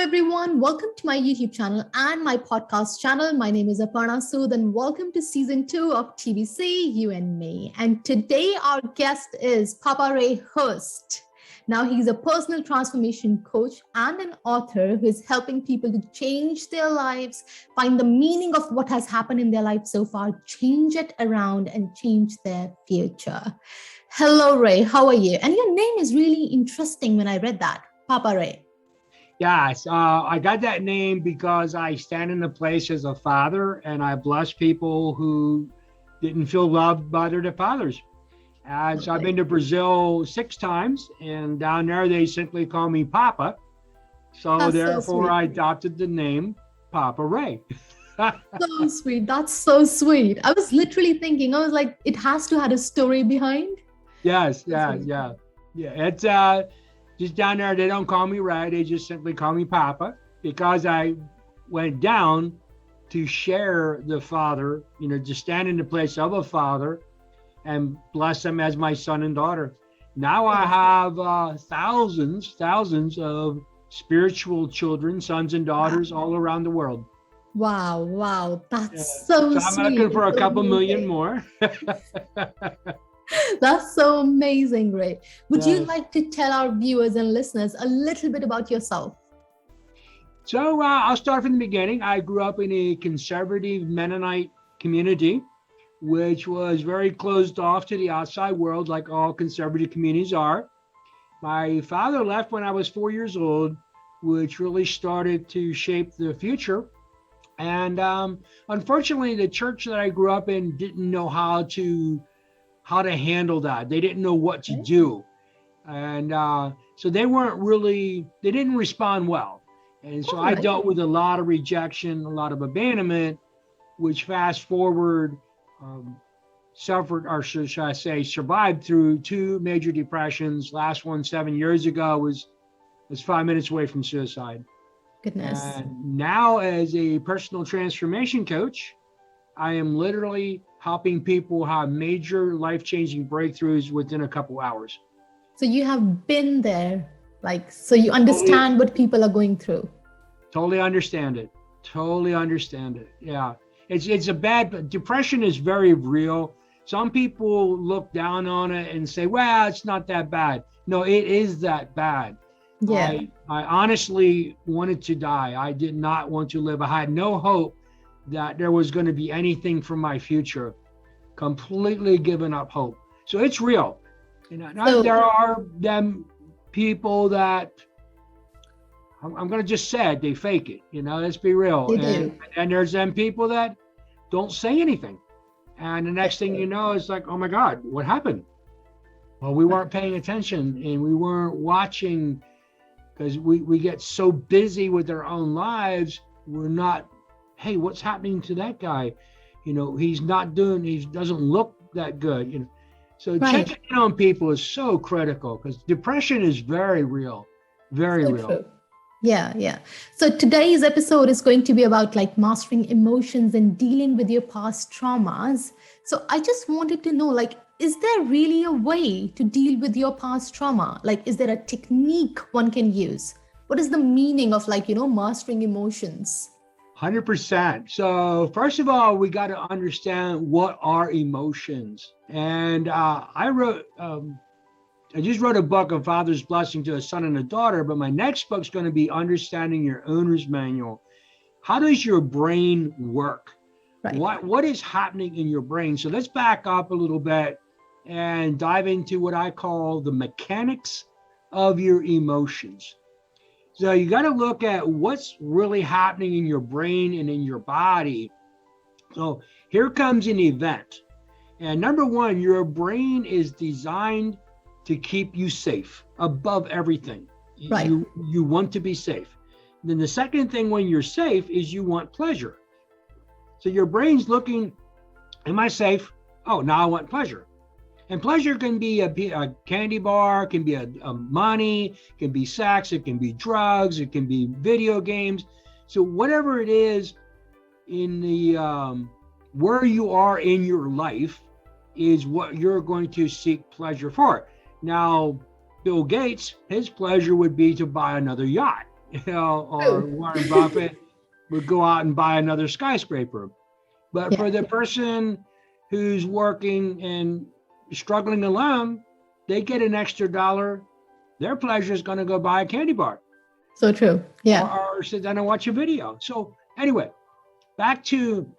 everyone. Welcome to my YouTube channel and my podcast channel. My name is Aparna Sood and welcome to season 2 of TBC, You and Me. And today our guest is Papa Ray Hurst. Now he's a personal transformation coach and an author who is helping people to change their lives, find the meaning of what has happened in their life so far, change it around and change their future. Hello, Ray. How are you? And your name is really interesting when I read that, Papa Ray. Yes, I got that name because I stand in the place as a father and I bless people who didn't feel loved by their fathers. And so I've been to Brazil 6 times, and down there they simply call me Papa. So therefore I adopted the name Papa Ray. So sweet. That's so sweet. I was literally thinking, I was like, it has to have a story behind. Yes, yeah. It's just down there, they don't call me Ray, they just simply call me Papa, because I went down to share the father, to stand in the place of a father and bless them as my son and daughter. Now I have thousands of spiritual children, sons and daughters all around the world. Wow. That's so I'm sweet. looking for a couple million more. That's so amazing, Ray. Would you like to tell our viewers and listeners a little bit about yourself? So I'll start from the beginning. I grew up in a conservative Mennonite community, which was very closed off to the outside world, like all conservative communities are. My father left when I was 4 years old, which really started to shape the future. And unfortunately, the church that I grew up in didn't know how to handle that. They didn't know what to do. And so they didn't respond well. And so I dealt with a lot of rejection, a lot of abandonment, which fast forward survived through 2 major depressions. Last one 7 years ago was 5 minutes away from suicide. Goodness. And now as a personal transformation coach, I am literally helping people have major life-changing breakthroughs within a couple hours. So you have been there, so you understand what people are going through. Totally understand it. Yeah. Depression is very real. Some people look down on it and say, well, it's not that bad. No, it is that bad. Yeah. I honestly wanted to die. I did not want to live. I had no hope that there was going to be anything for my future. Completely given up hope. So it's real. There are them people that I'm going to just say it, they fake it. Let's be real. And there's them people that don't say anything. And the next thing you know, it's like, oh my God, what happened? Well, we weren't paying attention and we weren't watching, because we get so busy with our own lives. We're not, hey, what's happening to that guy? He doesn't look that good. So checking in on people is so critical, because depression is very real, very real. True. Yeah. So today's episode is going to be about mastering emotions and dealing with your past traumas. So I just wanted to know, is there really a way to deal with your past trauma? Is there a technique one can use? What is the meaning of mastering emotions? 100%. So first of all, we got to understand what are emotions. And I just wrote a book on Father's Blessing to a Son and a Daughter, but my next book's going to be Understanding Your Owner's Manual. How does your brain work? Right. What is happening in your brain? So let's back up a little bit and dive into what I call the mechanics of your emotions. So you got to look at what's really happening in your brain and in your body. So here comes an event. And number one, your brain is designed to keep you safe above everything. Right. You want to be safe. And then the second thing when you're safe is you want pleasure. So your brain's looking, am I safe? Oh, now I want pleasure. And pleasure can be a candy bar, can be a money, can be sex, it can be drugs, it can be video games. So whatever it is in the where you are in your life is what you're going to seek pleasure for. Now, Bill Gates, his pleasure would be to buy another yacht. or Warren Buffett would go out and buy another skyscraper. But for the person who's working and struggling alone, they get an extra $1. Their pleasure is going to go buy a candy bar. So true. Yeah. Or sit down and watch a video. So anyway, back to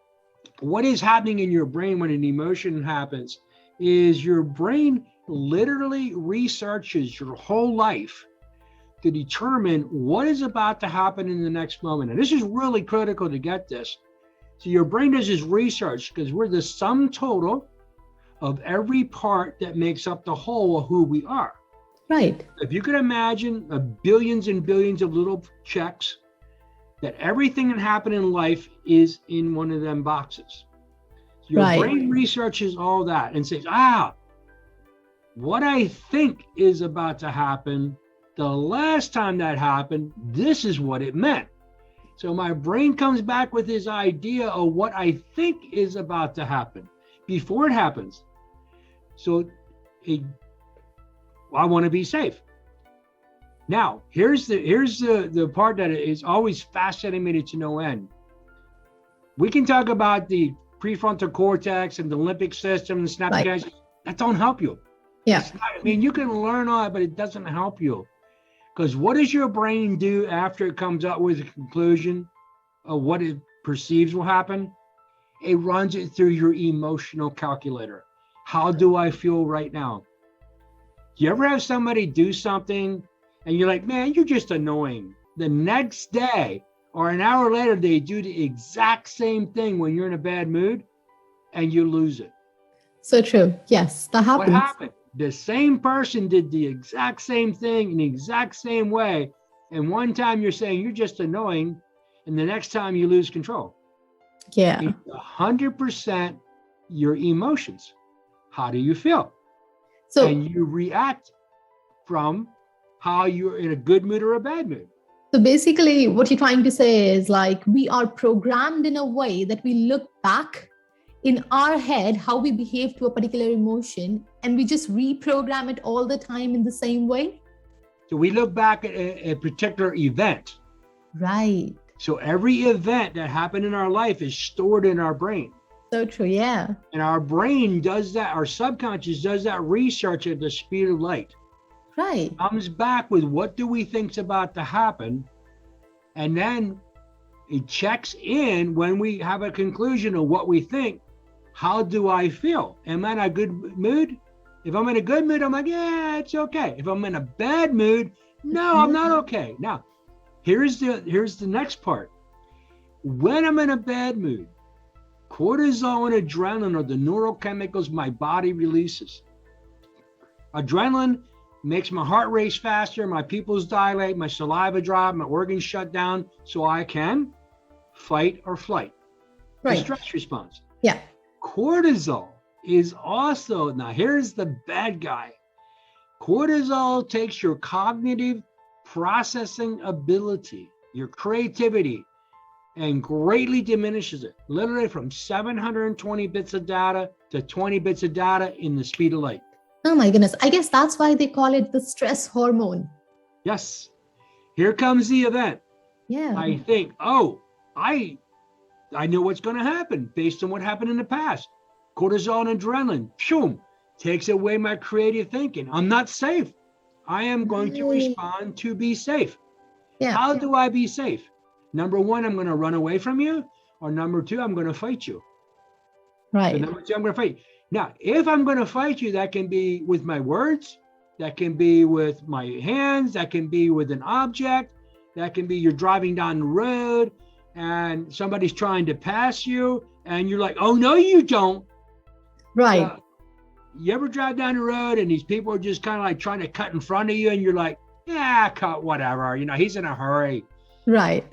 what is happening in your brain when an emotion happens is your brain literally researches your whole life to determine what is about to happen in the next moment. And this is really critical to get this. So your brain does this research because we're the sum total of every part that makes up the whole of who we are. Right. If you could imagine billions and billions of little checks, that everything that happened in life is in one of them boxes. Your brain researches all that and says, what I think is about to happen, the last time that happened, this is what it meant. So my brain comes back with this idea of what I think is about to happen before it happens. So I want to be safe. Now, here's the part that is always fascinating me to no end. We can talk about the prefrontal cortex and the limbic system and synaptic that don't help you. Yeah. You can learn all that, but it doesn't help you. Because what does your brain do after it comes up with a conclusion of what it perceives will happen? It runs it through your emotional calculator. How do I feel right now? Do you ever have somebody do something and you're like, man, you're just annoying. The next day or an hour later, they do the exact same thing when you're in a bad mood and you lose it. So true. Yes, that happens. What happened? The same person did the exact same thing in the exact same way. And one time you're saying you're just annoying, and the next time you lose control. Yeah. It's 100% your emotions. How do you feel? So, and you react from how you're in a good mood or a bad mood. So basically what you're trying to say is like we are programmed in a way that we look back in our head how we behave to a particular emotion and we just reprogram it all the time in the same way. So we look back at a particular event. Right. So every event that happened in our life is stored in our brain. So true, yeah. And our brain does that, our subconscious does that research at the speed of light. Right. Comes back with what do we think's about to happen, and then it checks in when we have a conclusion of what we think. How do I feel? Am I in a good mood? If I'm in a good mood, I'm like, yeah, it's okay. If I'm in a bad mood, no, I'm not okay. Now, here's the next part. When I'm in a bad mood, cortisol and adrenaline are the neurochemicals my body releases. Adrenaline makes my heart race faster, my pupils dilate, my saliva drop, my organs shut down, so I can fight or flight. Right. The stress response. Yeah. Cortisol is also, now here's the bad guy. Cortisol takes your cognitive processing ability, your creativity, and greatly diminishes it, literally from 720 bits of data to 20 bits of data in the speed of light. Oh my goodness. I guess that's why they call it the stress hormone. Yes. Here comes the event. Yeah. I think, oh, I know what's going to happen based on what happened in the past. Cortisol and adrenaline, phew, takes away my creative thinking. I'm not safe. I am going to respond to be safe. Yeah. How do I be safe? Number one, I'm going to run away from you. Or number two, I'm going to fight you. Right. So number two, I'm going to fight you. Now, if I'm going to fight you, that can be with my words. That can be with my hands. That can be with an object. That can be you're driving down the road and somebody's trying to pass you. And you're like, oh, no, you don't. Right. You ever drive down the road and these people are just kind of like trying to cut in front of you and you're like, yeah, cut, whatever. You know, he's in a hurry. Right.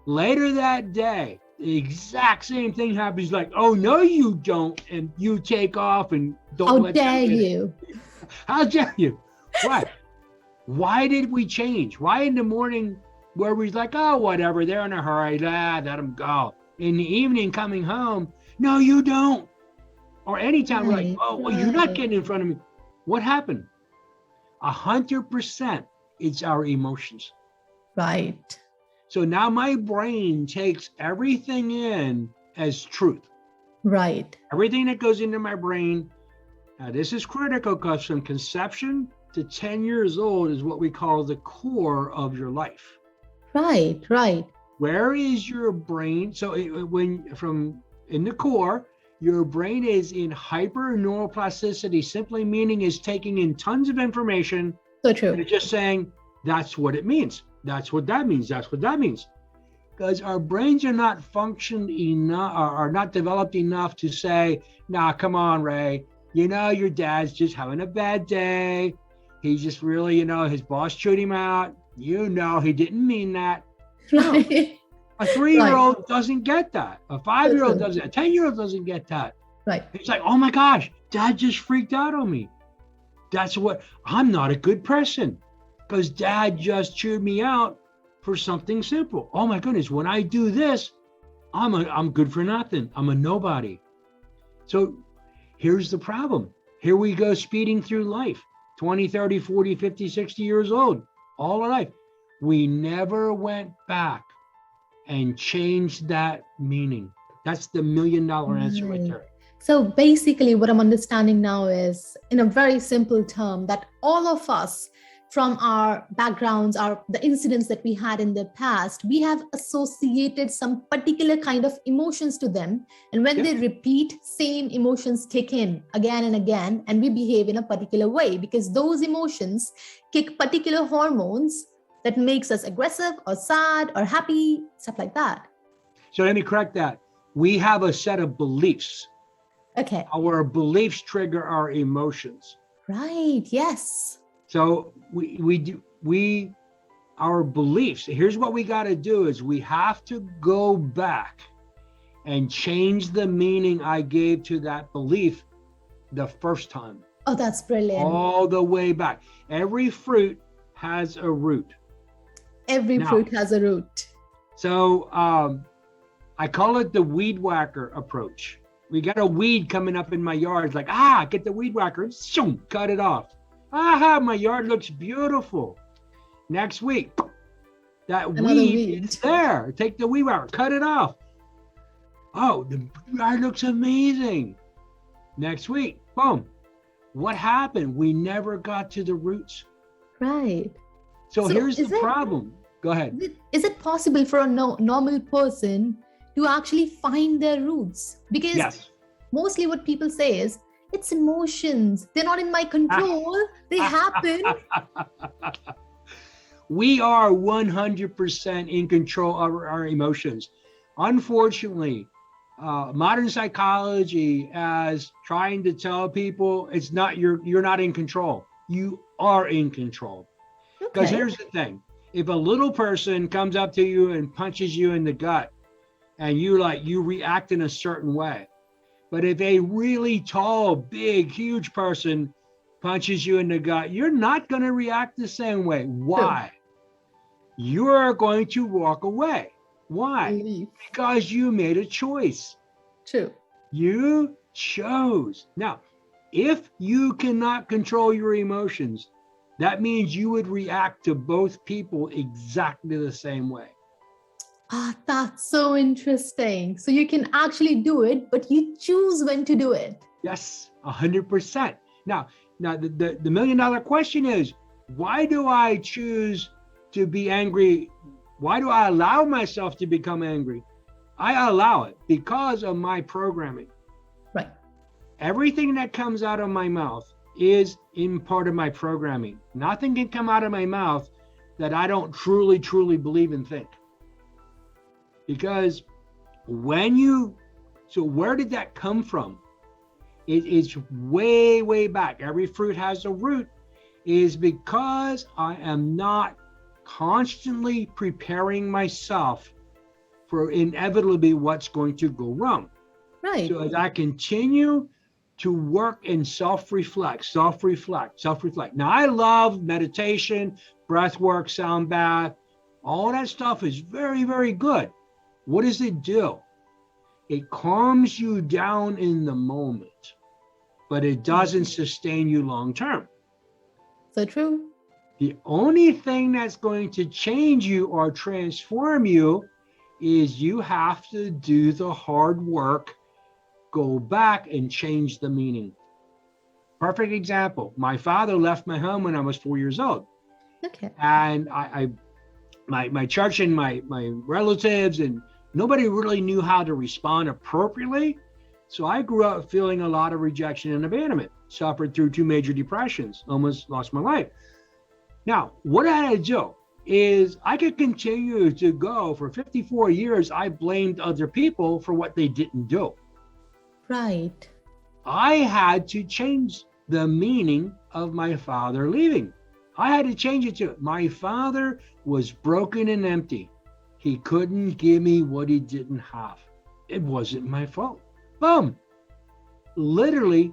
Later that day, the exact same thing happens. Like, oh, no, you don't. And you take off and don't How let dare you? How dare you? Why? Why did we change? Why in the morning where we're like, oh, whatever, they're in a hurry, let them go. In the evening coming home, no, you don't. Or anytime we're like, oh, well, you're not getting in front of me. What happened? 100% it's our emotions. Right. So now my brain takes everything in as truth. Right. Everything that goes into my brain. Now, this is critical because from conception to 10 years old is what we call the core of your life. Right. Right. Where is your brain? So when from in the core, your brain is in hyper neuroplasticity, simply meaning is taking in tons of information. So true. And it's just saying, that's what it means. That's what that means. That's what that means. Because our brains are not functioned enough, are not developed enough to say, nah, come on, Ray. You know, your dad's just having a bad day. He's just really, his boss chewed him out. You know, he didn't mean that. No. A 3-year-old doesn't get that. A 5-year-old doesn't. A 10-year-old doesn't get that. Right. It's like, oh my gosh, dad just freaked out on me. I'm not a good person because dad just chewed me out for something simple. Oh my goodness, when I do this, I'm good for nothing. I'm a nobody. So here's the problem. Here we go speeding through life, 20, 30, 40, 50, 60 years old, all our life. We never went back and changed that meaning. That's the $1 million answer right there. So basically what I'm understanding now is, in a very simple term, that all of us, from our backgrounds, the incidents that we had in the past, we have associated some particular kind of emotions to them. And when they repeat, same emotions kick in again and again, and we behave in a particular way because those emotions kick particular hormones that makes us aggressive or sad or happy, stuff like that. So let me correct that. We have a set of beliefs. Okay. Our beliefs trigger our emotions. Right. Yes. So our beliefs, here's what we got to do is we have to go back and change the meaning I gave to that belief the first time. Oh, that's brilliant. All the way back. Every fruit has a root. Every fruit has a root. So I call it the weed whacker approach. We got a weed coming up in my yard. It's like, get the weed whacker, shoom, cut it off. My yard looks beautiful. Next week, that weed is there. Take the weed whacker, cut it off. Oh, the yard looks amazing. Next week, boom. What happened? We never got to the roots. Right. So here's the problem. Go ahead. Is it possible for a normal person to actually find their roots? Because mostly what people say is, it's emotions. They're not in my control. They happen. We are 100% in control of our emotions. Unfortunately, modern psychology is trying to tell people it's not you're not in control. You are in control. Because here's the thing. If a little person comes up to you and punches you in the gut and you react in a certain way. But if a really tall, big, huge person punches you in the gut, you're not going to react the same way. Why? You are going to walk away. Why? Because you made a choice. True. You chose. Now, if you cannot control your emotions, that means you would react to both people exactly the same way. That's so interesting. So you can actually do it, but you choose when to do it. Yes, 100%. Now the $1 million question is, why do I choose to be angry? Why do I allow myself to become angry? I allow it because of my programming. Right. Everything that comes out of my mouth is in part of my programming. Nothing can come out of my mouth that I don't truly, truly believe and think. Because so where did that come from? It's way, way back. Every fruit has a root, is because I am not constantly preparing myself for inevitably what's going to go wrong. Right. So as I continue to work and self-reflect. Now, I love meditation, breath work, sound bath. All that stuff is very, very good. What does it do? It calms you down in the moment, but it doesn't sustain you long term. So true. The only thing that's going to change you or transform you is you have to do the hard work, go back and change the meaning. Perfect example. My father left my home when I was 4 years old. Okay. And my church and my relatives and nobody really knew how to respond appropriately. So I grew up feeling a lot of rejection and abandonment, suffered through 2 major depressions, almost lost my life. Now, what I had to do is I could continue to go for 54 years. I blamed other people for what they didn't do. Right. I had to change the meaning of my father leaving. I had to change it to, my father was broken and empty. He couldn't give me what he didn't have. It wasn't my fault. Boom. Literally,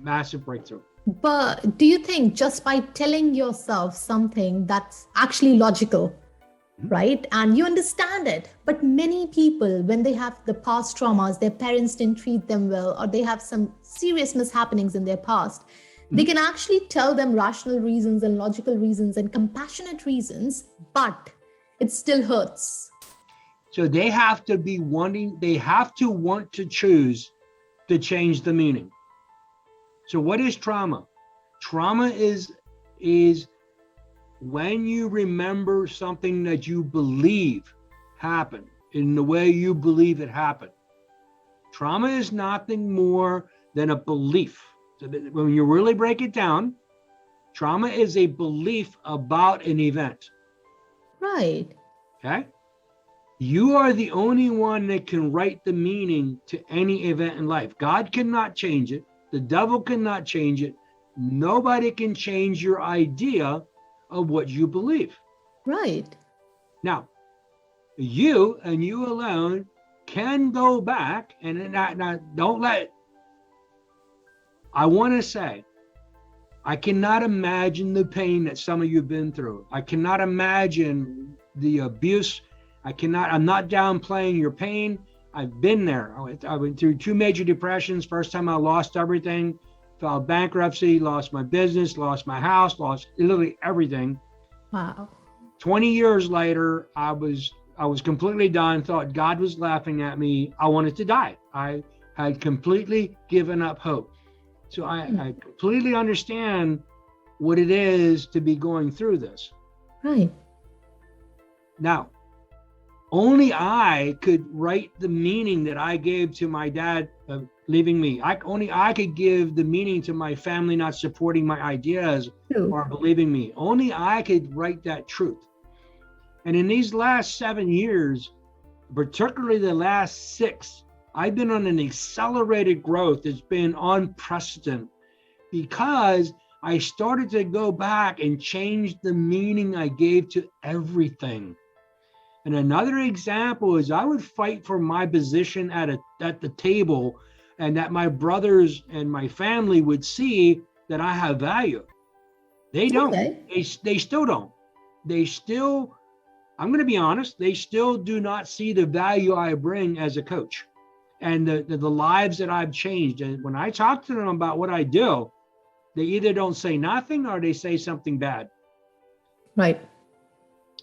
massive breakthrough. But do you think just by telling yourself something that's actually logical, right? And you understand it, but many people, when they have the past traumas, their parents didn't treat them well, or they have some serious mishappenings in their past, they can actually tell them rational reasons and logical reasons and compassionate reasons, but it still hurts. So they have to want to choose to change the meaning. So what is trauma? Trauma is when you remember something that you believe happened in the way you believe it happened. Trauma is nothing more than a belief. So when you really break it down, trauma is a belief about an event. Right. Okay? You are the only one that can write the meaning to any event in life. God cannot change it. The devil cannot change it. Nobody can change your idea of what you believe. Right. Now, you and you alone can go back and don't let. I want to say, I cannot imagine the pain that some of you have been through. I cannot imagine the abuse. I'm not downplaying your pain. I've been there. I went through 2 major depressions. First time I lost everything, filed bankruptcy, lost my business, lost my house, lost literally everything. Wow. 20 years later, I was completely done, thought God was laughing at me. I wanted to die. I had completely given up hope. So I completely understand what it is to be going through this. Right. Now, only I could write the meaning that I gave to my dad leaving me. Only I could give the meaning to my family not supporting my ideas or believing me. Only I could write that truth. And in these last 7 years, particularly the last 6, I've been on an accelerated growth. It's been unprecedented because I started to go back and change the meaning I gave to everything. And another example is I would fight for my position at the table, and that my brothers and my family would see that I have value. They don't. Okay. They still don't. They still, I'm going to be honest, they still do not see the value I bring as a coach and the lives that I've changed. And when I talk to them about what I do, they either don't say nothing or they say something bad. Right.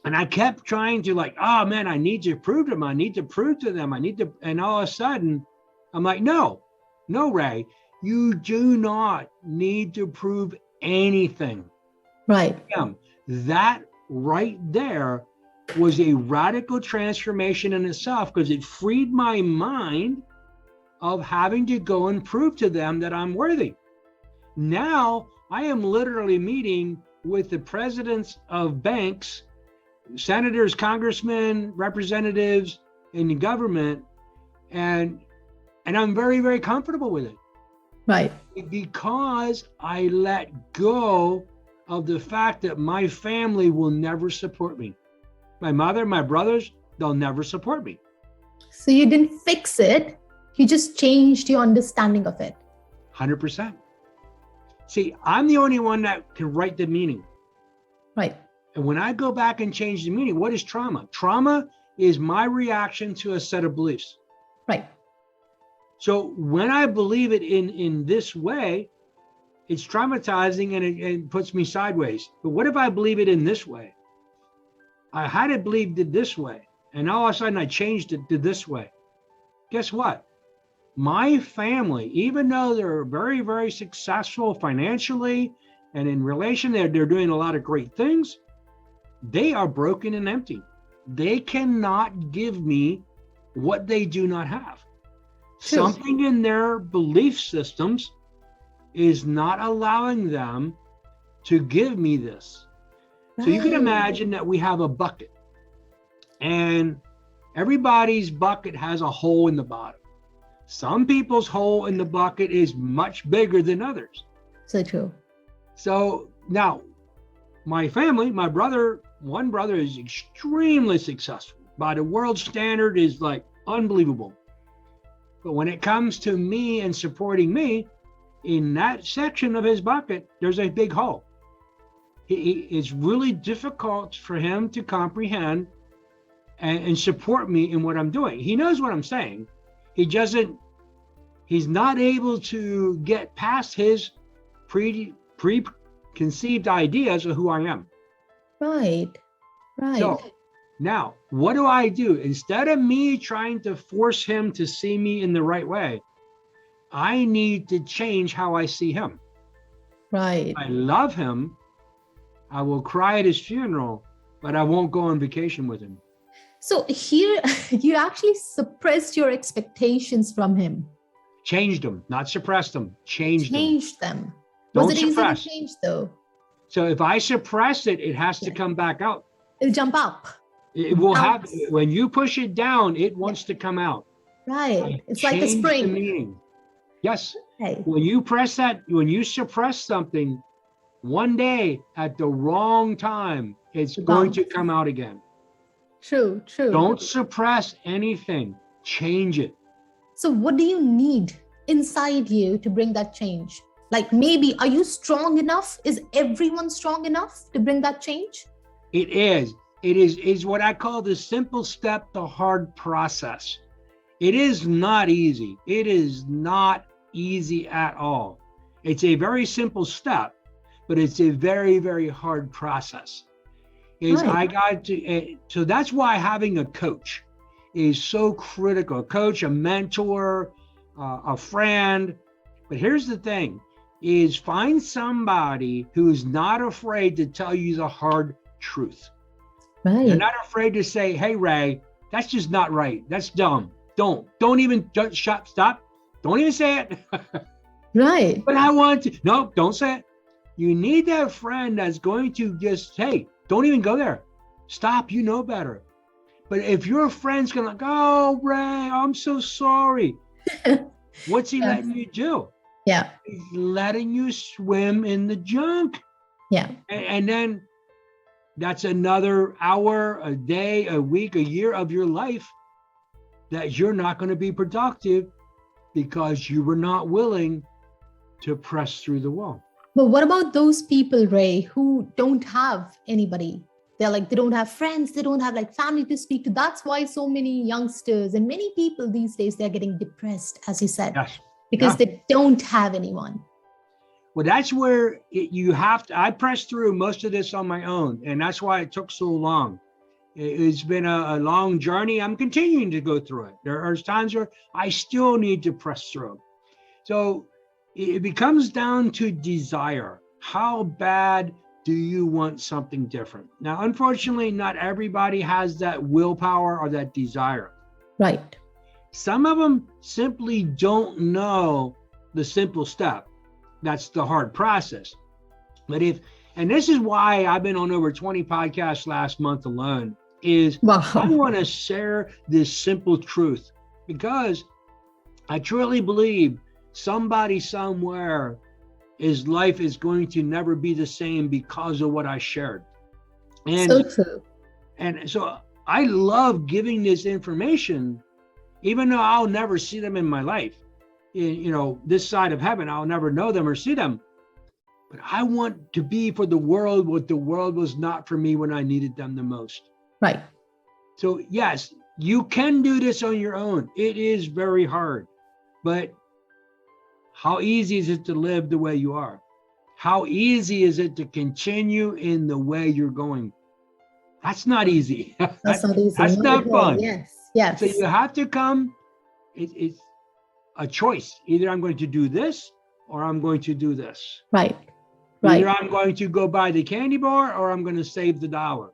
And I kept trying to oh man, I need to prove to them. I need to prove to them. And all of a sudden I'm like, no, Ray, you do not need to prove anything. Right. That right there was a radical transformation in itself because it freed my mind of having to go and prove to them that I'm worthy. Now I am literally meeting with the presidents of banks, senators, congressmen, representatives in the government, and I'm very, very comfortable with it. Right. Because I let go of the fact that my family will never support me. My mother, my brothers, they'll never support me. So you didn't fix it. You just changed your understanding of it. 100%. See, I'm the only one that can write the meaning. Right. And when I go back and change the meaning, what is trauma? Trauma is my reaction to a set of beliefs. Right. So when I believe it in this way, it's traumatizing and it puts me sideways. But what if I believe it in this way? I had it believed it this way, and all of a sudden I changed it to this way. Guess what? My family, even though they're very, very successful financially and in relation, they're doing a lot of great things, they are broken and empty. They cannot give me what they do not have. True. Something in their belief systems is not allowing them to give me this. So you can imagine that we have a bucket, and everybody's bucket has a hole in the bottom. Some people's hole in the bucket is much bigger than others. So true. So now my family, my brother, one brother is extremely successful. By the world standard is like unbelievable. But when it comes to me and supporting me, in that section of his bucket, there's a big hole. It's really difficult for him to comprehend and support me in what I'm doing. He knows what I'm saying. He's not able to get past his preconceived ideas of who I am. Right. So now, what do? Instead of me trying to force him to see me in the right way, I need to change how I see him. Right. I love him. I will cry at his funeral, but I won't go on vacation with him. So here, you actually suppressed your expectations from him. Changed them, not suppressed them. Changed them. Was Don't it easy suppress. to change though? So if I suppress it, it has to come back out. It'll jump up. It will have, when you push it down, it wants to come out. Right. It's like a Change spring. the meaning. Yes. Okay. When you suppress something, one day at the wrong time, it's going to come out again. True. Don't suppress anything. Change it. So what do you need inside you to bring that change? Like maybe, are you strong enough? Is everyone strong enough to bring that change? It is what I call the simple step, the hard process. It is not easy. It is not easy at all. It's a very simple step, but it's a very, very hard process. So that's why having a coach is so critical. A coach, a mentor, a friend. But here's the thing, is find somebody who's not afraid to tell you the hard truth. Right. They're not afraid to say, hey, Ray, that's just not right. That's dumb. Don't stop. Don't even say it. Right. But I want to. No, don't say it. You need that friend that's going to just, hey, don't even go there. Stop, you know better. But if your friend's going to go, oh, Ray, I'm so sorry. What's he letting you do? Yeah. He's letting you swim in the junk. Yeah. And then that's another hour, a day, a week, a year of your life that you're not going to be productive because you were not willing to press through the wall. But what about those people, Ray, who don't have anybody? They're like, they don't have friends, they don't have like family to speak to. That's why so many youngsters and many people these days, they're getting depressed, as you said, Yes. because they don't have anyone. Well, that's where you have to, I pressed through most of this on my own, and that's why it took so long. It's been a long journey. I'm continuing to go through it. There are times where I still need to press through. So it becomes down to desire. How bad do you want something different? Now, unfortunately, not everybody has that willpower or that desire. Right. Some of them simply don't know the simple step. That's the hard process. But and this is why I've been on over 20 podcasts last month alone, is I want to share this simple truth, because I truly believe somebody somewhere, his life is going to never be the same because of what I shared. And so true. And so I love giving this information, even though I'll never see them in my life. This side of heaven, I'll never know them or see them. But I want to be for the world what the world was not for me when I needed them the most. Right. So yes, you can do this on your own. It is very hard, but how easy is it to live the way you are? How easy is it to continue in the way you're going? That's not easy. That's not easy. That's not at all. fun. Yes. Yes. So you have to come, it's a choice. Either I'm going to do this or I'm going to do this. Right. Either I'm going to go buy the candy bar or I'm going to save the dollar.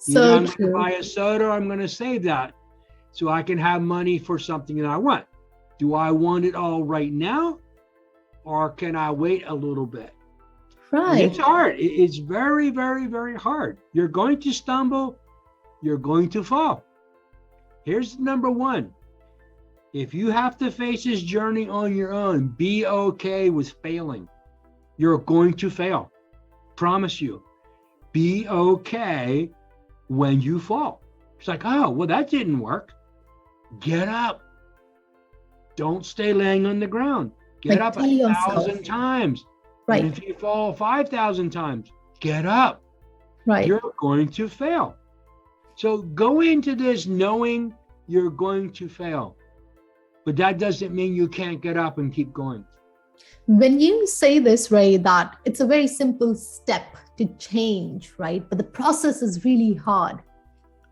Either So I'm going true. to buy a soda or I'm going to save that so I can have money for something that I want. Do I want it all right now or can I wait a little bit? Right. It's hard. It's very, very, very hard. You're going to stumble. You're going to fall. Here's number one. If you have to face this journey on your own, be okay with failing. You're going to fail. Promise you. Be okay when you fall. It's like, oh, well, that didn't work. Get up. Don't stay laying on the ground. Get up 1,000 times. Right. And if you fall 5,000 times, get up. Right. You're going to fail. So go into this knowing you're going to fail. But that doesn't mean you can't get up and keep going. When you say this, Ray, that it's a very simple step to change, right? But the process is really hard.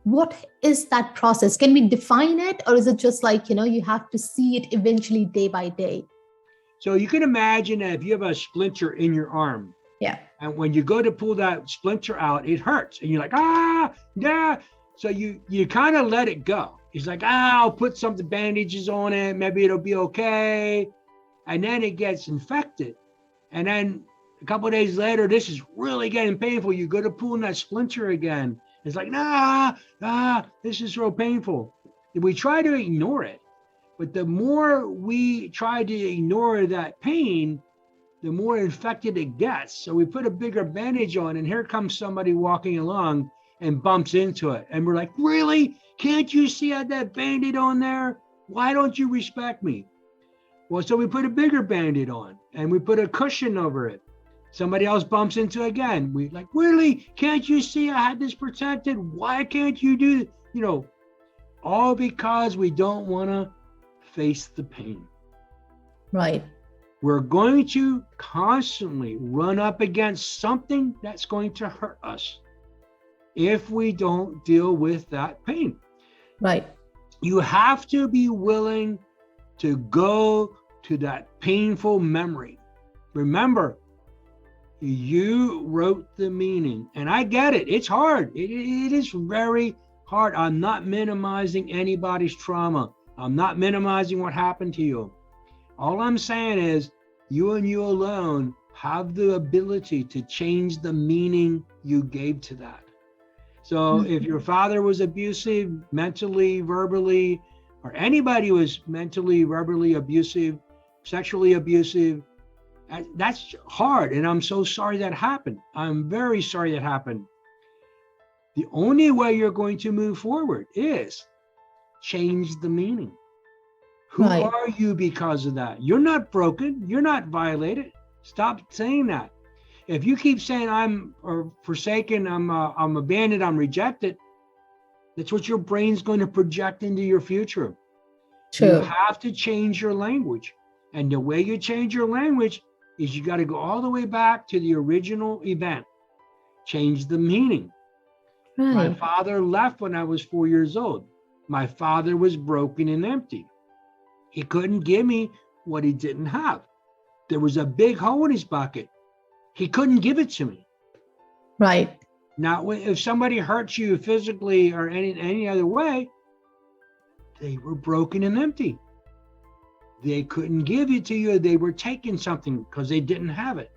What is that process? Can we define it? Or is it just like, you have to see it eventually day by day? So you can imagine that if you have a splinter in your arm. Yeah. And when you go to pull that splinter out, it hurts. And you're like, yeah. So you kind of let it go. It's like, I'll put some bandages on it. Maybe it'll be okay. And then it gets infected. And then a couple of days later, this is really getting painful. You go to pull that splinter again. It's like, this is so painful. We try to ignore it. But the more we try to ignore that pain, the more infected it gets. So we put a bigger bandage on, and here comes somebody walking along and bumps into it. And we're like, really? Can't you see I had that Band-Aid on there? Why don't you respect me? Well, so we put a bigger Band-Aid on and we put a cushion over it. Somebody else bumps into it again. We like, really? Can't you see I had this protected? Why can't you do, all because we don't want to face the pain. Right. We're going to constantly run up against something that's going to hurt us if we don't deal with that pain. Right. You have to be willing to go to that painful memory. Remember, you wrote the meaning, and I get it. It's hard. It is very hard. I'm not minimizing anybody's trauma. I'm not minimizing what happened to you. All I'm saying is you and you alone have the ability to change the meaning you gave to that. So if your father was abusive, mentally, verbally, or anybody was mentally, verbally abusive, sexually abusive, that's hard. And I'm so sorry that happened. I'm very sorry that happened. The only way you're going to move forward is change the meaning. Who are you because of that? You're not broken. You're not violated. Stop saying that. If you keep saying I'm forsaken, I'm abandoned, I'm rejected, that's what your brain's going to project into your future. True. You have to change your language. And the way you change your language is you got to go all the way back to the original event. Change the meaning. Right. My father left when I was 4 years old. My father was broken and empty. He couldn't give me what he didn't have. There was a big hole in his bucket. He couldn't give it to me. Right. Now, if somebody hurts you physically or any other way, they were broken and empty. They couldn't give it to you. They were taking something because they didn't have it.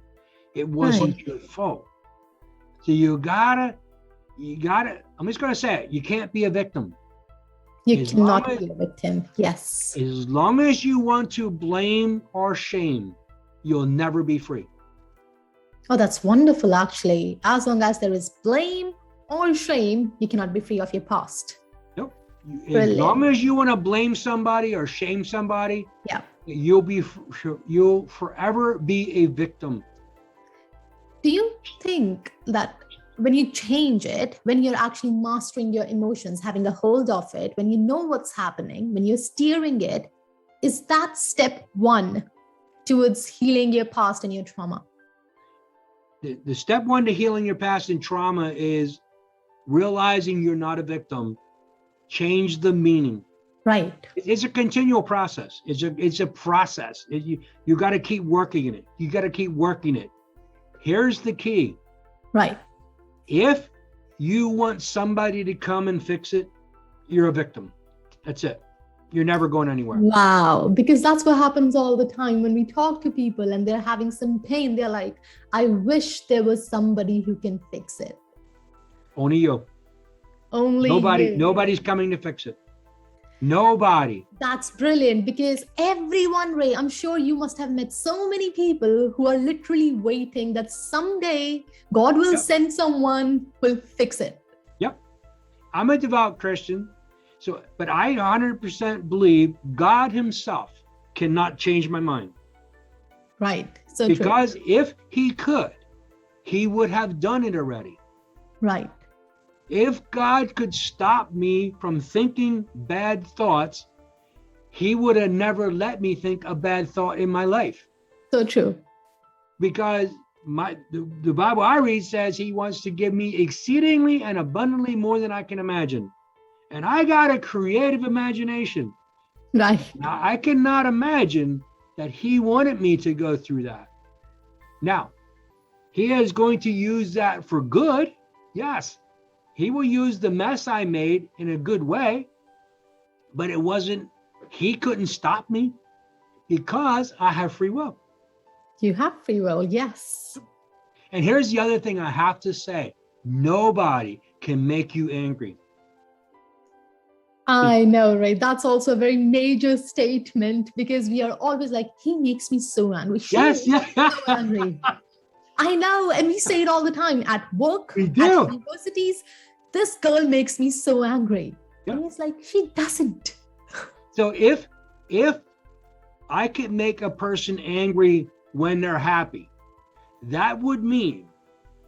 It wasn't your fault. So you gotta, I'm just gonna say it, you can't be a victim. You cannot be a victim, yes. As long as you want to blame or shame, you'll never be free. Oh, that's wonderful, actually. As long as there is blame or shame, you cannot be free of your past. Nope. As long as you want to blame somebody or shame somebody, you'll forever be a victim. Do you think that when you change it, when you're actually mastering your emotions, having a hold of it, when you know what's happening, when you're steering it, is that step one towards healing your past and your trauma? The step one to healing your past and trauma is realizing you're not a victim. Change the meaning. Right. It's a continual process. It's a process. You got to keep working in it. You got to keep working it. Here's the key. Right. If you want somebody to come and fix it, you're a victim. That's it. You're never going anywhere. Wow. Because that's what happens all the time when we talk to people and they're having some pain. They're like, I wish there was somebody who can fix it. Only you. Only you. Nobody's coming to fix it. Nobody. That's brilliant, because everyone, Ray, I'm sure you must have met so many people who are literally waiting that someday God will send someone who will fix it. Yep. I'm a devout Christian, but I 100% believe God himself cannot change my mind. Right. So because true. if he could, he would have done it already. Right. If God could stop me from thinking bad thoughts, he would have never let me think a bad thought in my life. So true. Because the Bible I read says he wants to give me exceedingly and abundantly more than I can imagine. And I got a creative imagination. Right. Now, I cannot imagine that he wanted me to go through that. Now, he is going to use that for good. Yes. He will use the mess I made in a good way, but he couldn't stop me because I have free will. You have free will, yes. And here's the other thing I have to say. Nobody can make you angry. I know, right? That's also a very major statement, because we are always like, he makes me so angry. Yes, yeah. So angry. I know, and we say it all the time at work, We at do. universities. This girl makes me so angry. Yeah. And it's like, she doesn't. So if I could make a person angry when they're happy, that would mean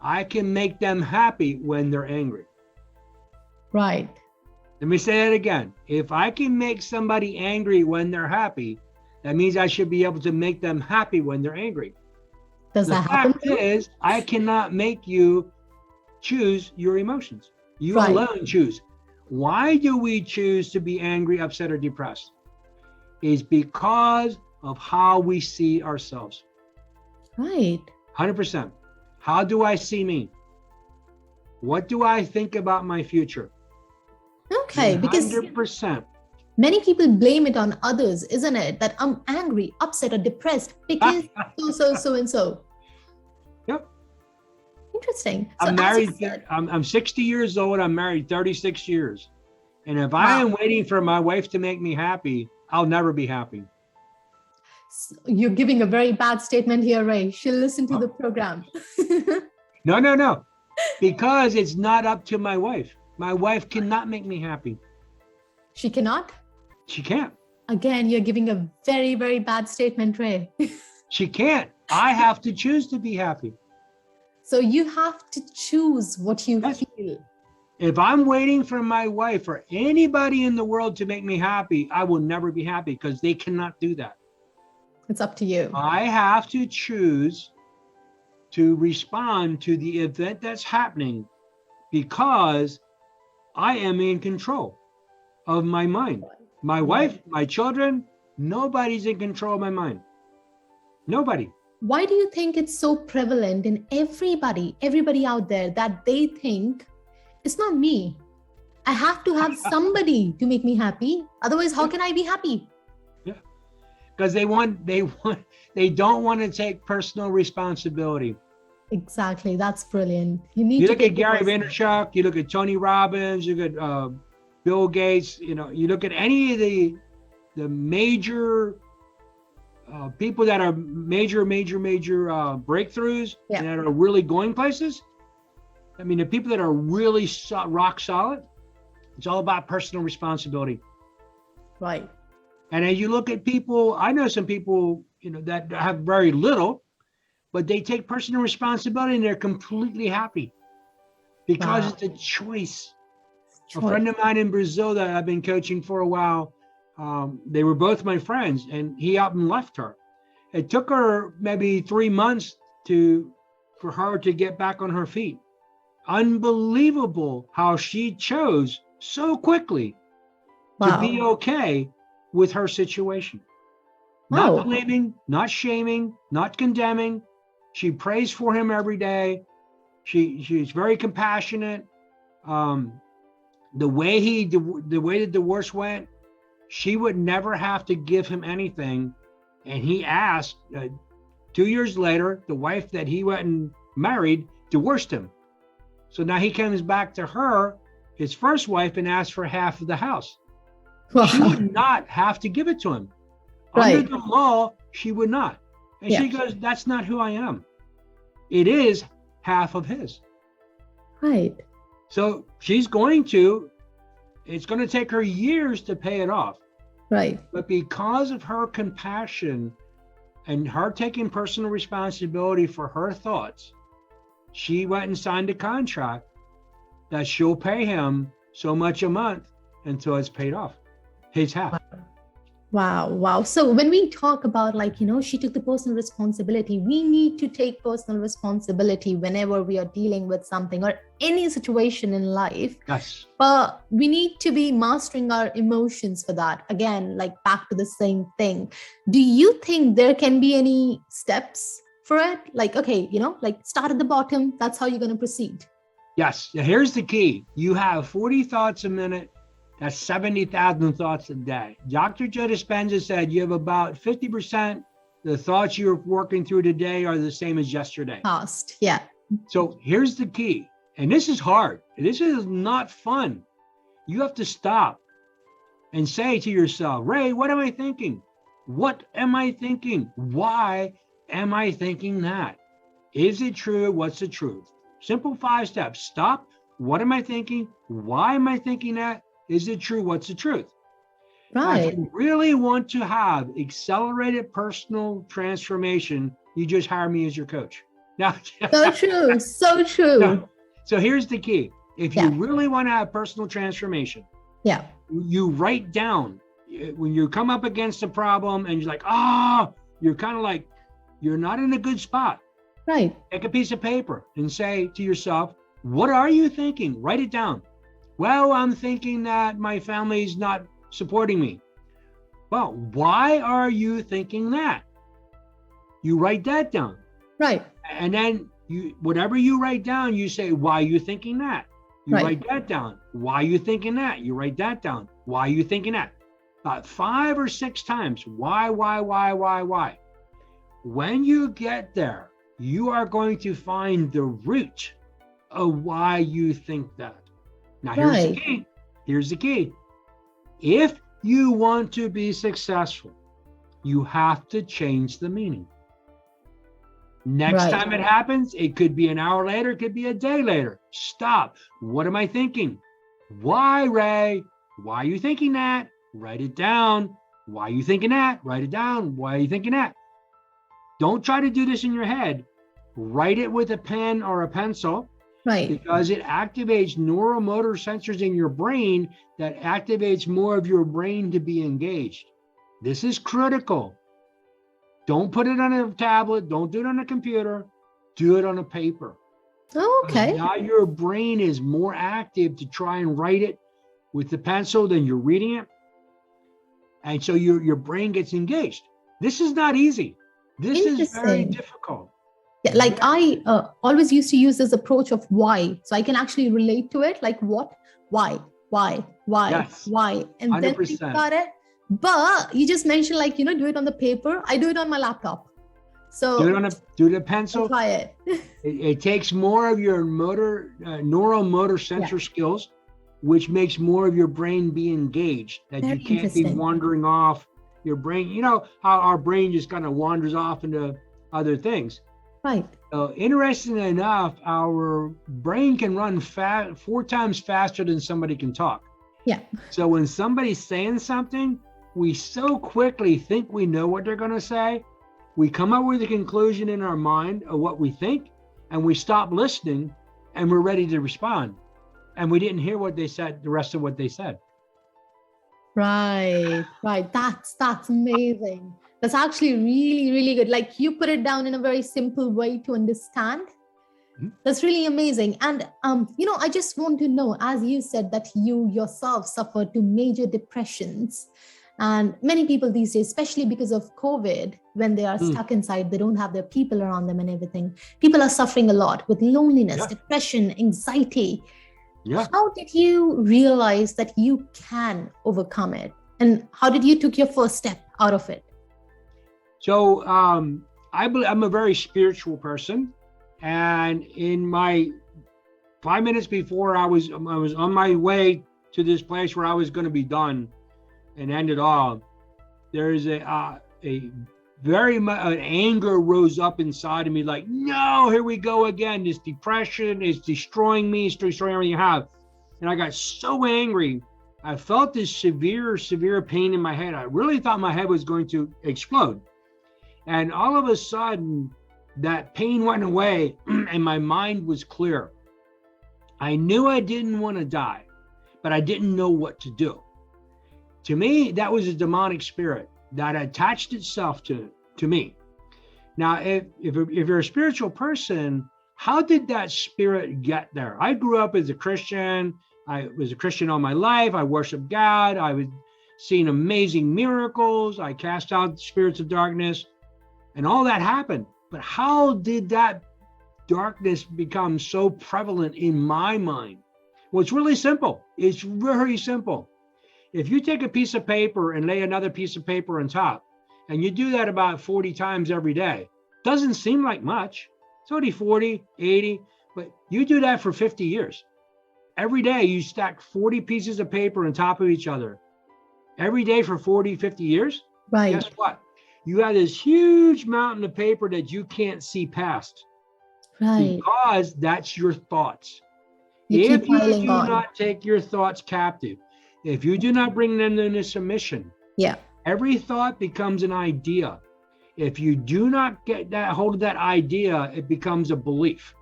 I can make them happy when they're angry. Right. Let me say that again. If I can make somebody angry when they're happy, that means I should be able to make them happy when they're angry. Does that happen? The fact is, I cannot make you choose your emotions. You Right. alone choose. Why do we choose to be angry, upset, or depressed? Is because of how we see ourselves. Right. 100%. How do I see me? What do I think about my future? Okay, because 100%. many people blame it on others, isn't it? That I'm angry, upset, or depressed because so and so. Yep. Interesting. So I'm married. as you said- I'm 60 years old. I'm married 36 years. And if I am waiting for my wife to make me happy, I'll never be happy. You're giving a very bad statement here, Ray. She'll listen to the program. No. Because it's not up to my wife. My wife cannot make me happy. She cannot? She can't. Again, you're giving a very, very bad statement, Ray. She can't. I have to choose to be happy. So you have to choose what you feel. If I'm waiting for my wife or anybody in the world to make me happy, I will never be happy because they cannot do that. It's up to you. I have to choose to respond to the event that's happening because I am in control of my mind. My wife, my children, nobody's in control of my mind. Nobody. Why do you think it's so prevalent in everybody out there that they think it's not me? I have to have somebody to make me happy. Otherwise, how can I be happy? Yeah. Because they don't want to take personal responsibility. Exactly. That's brilliant. You look at Gary Vaynerchuk, you look at Tony Robbins, you look at Bill Gates, you look at any of the major people that are major breakthroughs and that are really going places. I mean, the people that are really rock solid, it's all about personal responsibility. Right. And as you look at people, I know some people, that have very little, but they take personal responsibility and they're completely happy because it's a choice. A friend of mine in Brazil that I've been coaching for a while, they were both my friends, and he up and left her. It took her maybe 3 months to for her to get back on her feet. Unbelievable how she chose so quickly to be okay with her situation. Not blaming, not shaming, not condemning. She prays for him every day. She's very compassionate. The way the divorce went, she would never have to give him anything. And he asked, 2 years later, the wife that he went and married divorced him. So now he comes back to her, his first wife, and asks for half of the house. She would not have to give it to him. Under the law, she would not. And she goes, that's not who I am. It is half of his. Right. So it's going to take her years to pay it off. Right. But because of her compassion and her taking personal responsibility for her thoughts, she went and signed a contract that she'll pay him so much a month until it's paid off, his half. Wow. So when we talk about she took the personal responsibility, we need to take personal responsibility whenever we are dealing with something or any situation in life. Yes. But we need to be mastering our emotions for that. Again, back to the same thing. Do you think there can be any steps for it? Start at the bottom. That's how you're going to proceed. Yes. Here's the key. You have 40 thoughts a minute. That's 70,000 thoughts a day. Dr. Joe Dispenza said you have about 50% the thoughts you're working through today are the same as yesterday. Past, yeah. So here's the key. And this is hard. This is not fun. You have to stop and say to yourself, Ray, what am I thinking? What am I thinking? Why am I thinking that? Is it true? What's the truth? Simple 5 steps. Stop. What am I thinking? Why am I thinking that? Is it true? What's the truth? Right. If you really want to have accelerated personal transformation, you just hire me as your coach. Now, so true. Now, so here's the key. If you really want to have personal transformation, you write down when you come up against a problem and you're like, you're kind of like, you're not in a good spot. Right. Take a piece of paper and say to yourself, what are you thinking? Write it down. Well, I'm thinking that my family's not supporting me. Well, why are you thinking that? You write that down. Right. And then whatever you write down, you say, why are you thinking that? You write that down. Why are you thinking that? You write that down. Why are you thinking that? About 5 or 6 times. Why? When you get there, you are going to find the root of why you think that. Now, here's the key. If you want to be successful, you have to change the meaning. Next time it happens, it could be an hour later, it could be a day later. Stop. What am I thinking? Why, Ray? Why are you thinking that? Write it down. Why are you thinking that? Write it down. Why are you thinking that? Don't try to do this in your head. Write it with a pen or a pencil. Right. Because it activates neuromotor sensors in your brain that activates more of your brain to be engaged. This is critical. Don't put it on a tablet. Don't do it on a computer. Do it on a paper. Oh, okay. Now your brain is more active to try and write it with the pencil than you're reading it. And so your brain gets engaged. This is not easy. This is very difficult. Yeah, I always used to use this approach of why, so I can actually relate to it. Like what, why, Yes. why, and 100%. then think about it. But you just mentioned do it on the paper. I do it on my laptop. So do the pencil. Try it. It takes more of your neuromotor sensor skills, which makes more of your brain be engaged. That Very you can't be wandering off your brain. You know how our brain just kind of wanders off into other things. Right. Interestingly enough, our brain can run 4 times faster than somebody can talk. Yeah. So when somebody's saying something, we so quickly think we know what they're going to say. We come up with a conclusion in our mind of what we think, and we stop listening, and we're ready to respond. And we didn't hear what they said, the rest of what they said. Right. That's amazing. That's actually really, really good. You put it down in a very simple way to understand. That's really amazing. And, I just want to know, as you said that you yourself suffered to major depressions, and many people these days, especially because of COVID, when they are stuck inside, they don't have their people around them and everything. People are suffering a lot with loneliness, depression, anxiety. Yeah. How did you realize that you can overcome it? And how did you took your first step out of it? So I'm a very spiritual person. And in my 5 minutes before I was on my way to this place where I was going to be done and end it all, there's a very much an anger rose up inside of me, like, no, here we go again. This depression is destroying me, it's destroying everything I have. And I got so angry. I felt this severe pain in my head. I really thought my head was going to explode. And all of a sudden, that pain went away and my mind was clear. I knew I didn't want to die, but I didn't know what to do. To me, that was a demonic spirit that attached itself to me. Now, if you're a spiritual person, how did that spirit get there? I grew up as a Christian. I was a Christian all my life. I worshiped God. I was seeing amazing miracles. I cast out spirits of darkness, and all that happened. But how did that darkness become so prevalent in my mind? Well, it's really simple. It's very simple. If you take a piece of paper and lay another piece of paper on top, and you do that about 40 times every day, doesn't seem like much. It's only 40, 80, but you do that for 50 years. Every day you stack 40 pieces of paper on top of each other. Every day for 40, 50 years. Right. Guess what? You have this huge mountain of paper that you can't see past. Right. Because that's your thoughts. You If you do not take your thoughts captive, if you do not bring them into submission, every thought becomes an idea. If you do not get that hold of that idea, it becomes a belief.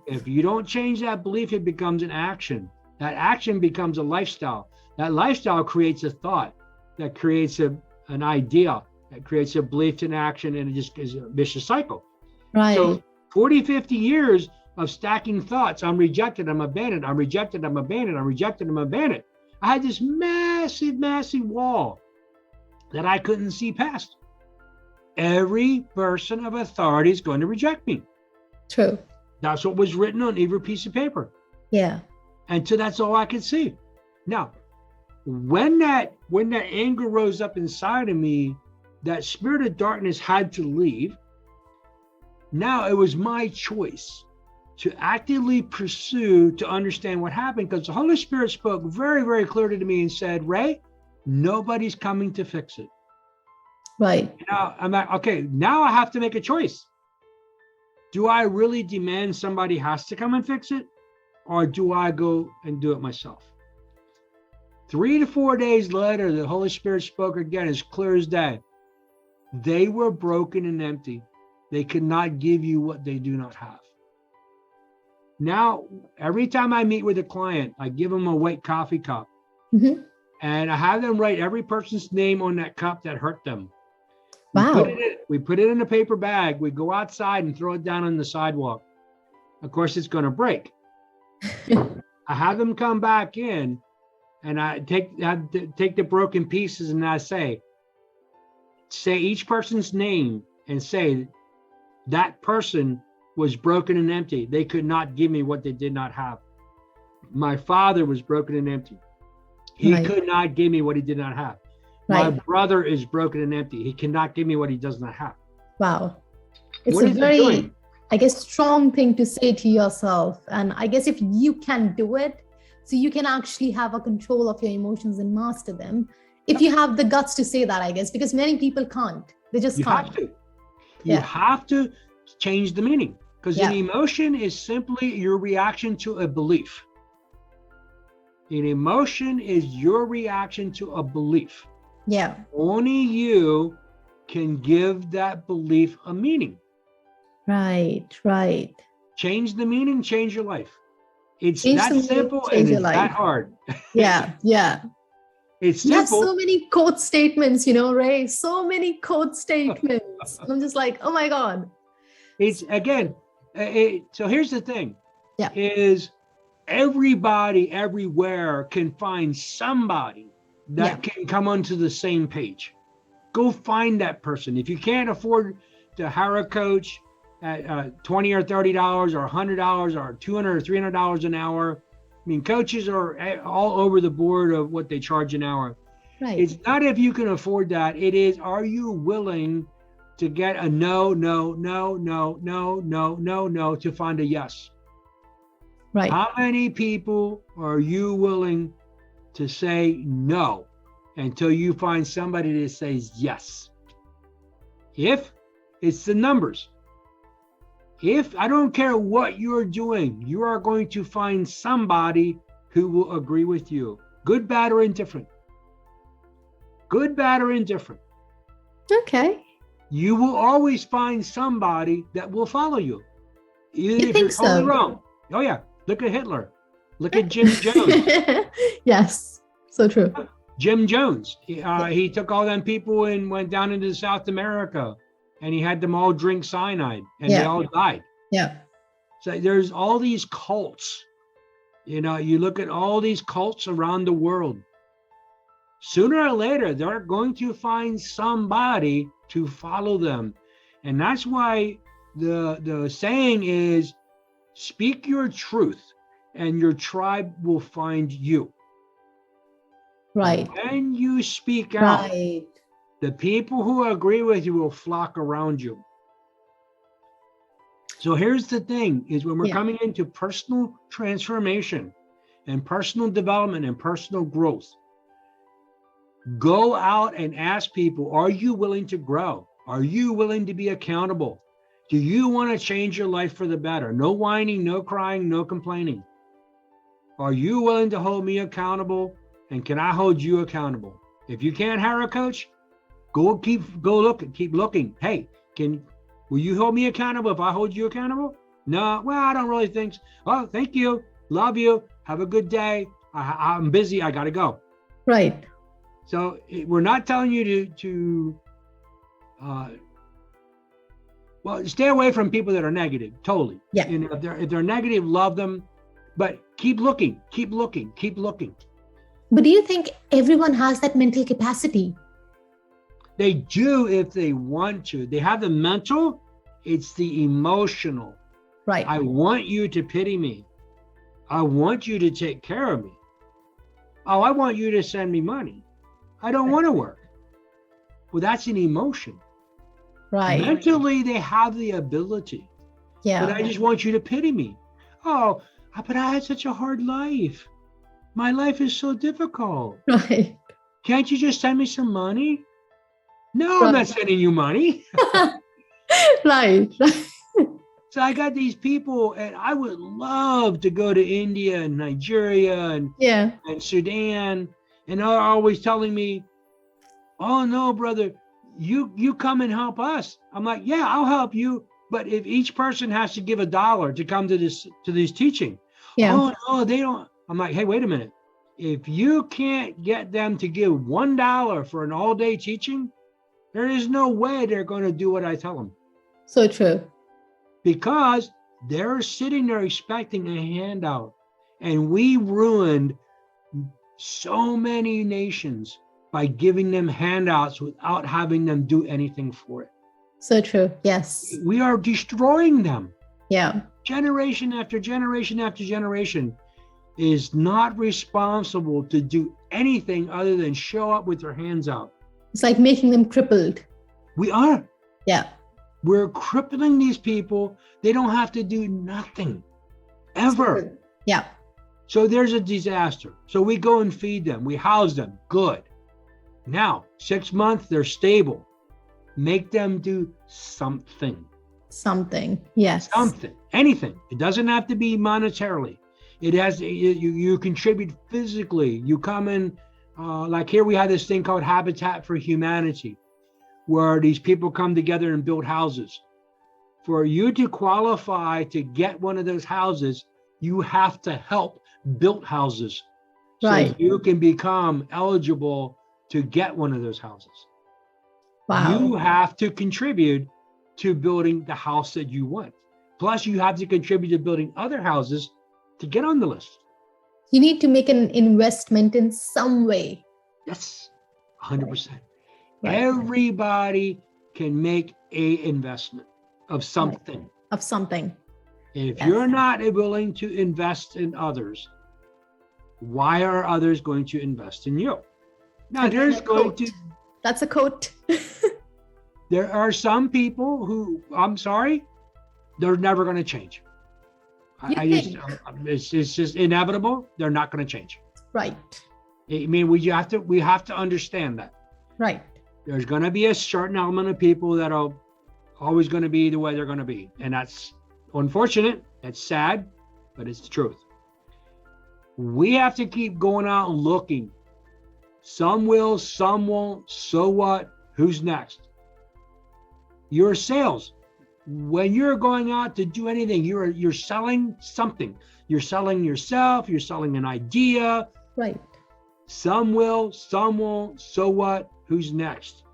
If you don't change that belief, it becomes an action. That action becomes a lifestyle. That lifestyle creates a thought, that creates an idea, that creates a belief to an action, and it just is a vicious cycle. Right. So 40, 50 years of stacking thoughts. I'm rejected, I'm abandoned, I'm rejected, I'm abandoned, I'm rejected, I'm abandoned. I had this massive wall that I couldn't see past. Every person of authority is going to reject me. True. That's what was written on every piece of paper. Yeah. And so that's all I could see. Now, when that anger rose up inside of me, that spirit of darkness had to leave. Now it was my choice to actively pursue to understand what happened, because the Holy Spirit spoke very, very clearly to me and said, Ray, nobody's coming to fix it. Right. Now I'm like, okay, now I have to make a choice. Do I really demand somebody has to come and fix it? Or do I go and do it myself? 3 to 4 days later, the Holy Spirit spoke again as clear as day. They were broken and empty. They could not give you what they do not have. Now, every time I meet with a client, I give them a white coffee cup. Mm-hmm. And I have them write every person's name on that cup that hurt them. Wow. We put it in a paper bag. We go outside and throw it down on the sidewalk. Of course, it's going to break. I have them come back in, and I take the broken pieces, and I say each person's name and say that person was broken and empty. They could not give me what they did not have. My father was broken and empty. He could not give me what he did not have. My brother is broken and empty. He cannot give me what he does not have. Wow. It's a very, I guess, strong thing to say to yourself. And I guess if you can do it, so you can actually have a control of your emotions and master them. If you have the guts to say that, I guess, because many people can't. They just can't. Have to. You have to change the meaning, because an emotion is simply your reaction to a belief. An emotion is your reaction to a belief. Yeah. Only you can give that belief a meaning. Right. Change the meaning, change your life. It's that simple and it's that hard. Yeah. It's simple. You have simple. so many quote statements, Ray, so many quote statements. I'm just like, oh my God. It's again, So here's the thing, Yeah. is everybody everywhere can find somebody that can come onto the same page. Go find that person. If you can't afford to hire a coach at $20 or $30 or $100 or $200 or $300 an hour, I mean, coaches are all over the board of what they charge an hour. Right. It's not if you can afford that. It is, are you willing to get a no to find a yes? Right. How many people are you willing to say no until you find somebody that says yes? If it's the numbers, if I don't care what you're doing, you are going to find somebody who will agree with you. Good, bad, or indifferent. Good, bad, or indifferent. Okay. You will always find somebody that will follow you. Even if you're totally wrong. Oh yeah. Look at Hitler. Look at Jim Jones. Yes. So true. Jim Jones. He took all them people and went down into South America, and he had them all drink cyanide, and they all died. Yeah. So there's all these cults. You know, you look at all these cults around the world. Sooner or later, they're going to find somebody to follow them. And that's why the saying is, speak your truth and your tribe will find you. Right. When you speak out, Right. the people who agree with you will flock around you. So here's the thing, is when we're coming into personal transformation and personal development and personal growth, go out and ask people, are you willing to grow? Are you willing to be accountable? Do you want to change your life for the better? No whining, no crying, no complaining. Are you willing to hold me accountable? And can I hold you accountable? If you can't hire a coach, keep looking. Hey, will you hold me accountable if I hold you accountable? No, well, I don't really think so. Oh, thank you. Love you. Have a good day. I'm busy. I got to go. Right. So we're not telling you to stay away from people that are negative. Totally. Yeah. You know, if they're negative, love them, but keep looking. But do you think everyone has that mental capacity? They do if they want to. They have the mental, it's the emotional. Right. I want you to pity me. I want you to take care of me. Oh, I want you to send me money. I don't want to work. Well, that's an emotion. Right. Mentally, they have the ability. Yeah. But I just want you to pity me. Oh, but I had such a hard life. My life is so difficult. Right. Can't you just send me some money? No, Right. I'm not sending you money. Right. So I got these people, and I would love to go to India and Nigeria and Sudan, and they're always telling me, "Oh no, brother, you come and help us." I'm like, "Yeah, I'll help you, but if each person has to give $1 to come to this teaching." Yeah. Oh no, they don't. I'm like, "Hey, wait a minute. If you can't get them to give $1 for an all-day teaching, there is no way they're going to do what I tell them." So true. Because they're sitting there expecting a handout. And we ruined so many nations by giving them handouts without having them do anything for it. So true. Yes. We are destroying them. Yeah. Generation after generation after generation is not responsible to do anything other than show up with their hands out. It's like making them crippled. We are. Yeah. We're crippling these people. They don't have to do nothing ever. Yeah. So there's a disaster. So we go and feed them. We house them. Good. Now, 6 months, they're stable. Make them do something. Something. Yes. Something. Anything. It doesn't have to be monetarily. It has. You contribute physically. You come in. Like here, we have this thing called Habitat for Humanity, where these people come together and build houses. For you to qualify to get one of those houses, you have to help build houses. Right. So you can become eligible to get one of those houses. Wow. You have to contribute to building the house that you want. Plus, you have to contribute to building other houses to get on the list. You need to make an investment in some way. Yes, 100%. Right. Everybody can make a investment of something. Right. Of something. If Yes. you're not willing to invest in others, why are others going to invest in you? Now, Again, there's a going quote. to... That's a quote. There are some people who, I'm sorry, they're never going to change. It's just inevitable. They're not going to change. Right. I mean, we have to understand that. Right. There's going to be a certain element of people that are always going to be the way they're going to be. And that's unfortunate. That's sad, but it's the truth. We have to keep going out and looking. Some will, some won't. So what? Who's next? Your sales. When you're going out to do anything, you're selling something. You're selling yourself. You're selling an idea. Right. Some will, some won't. So what? Who's next?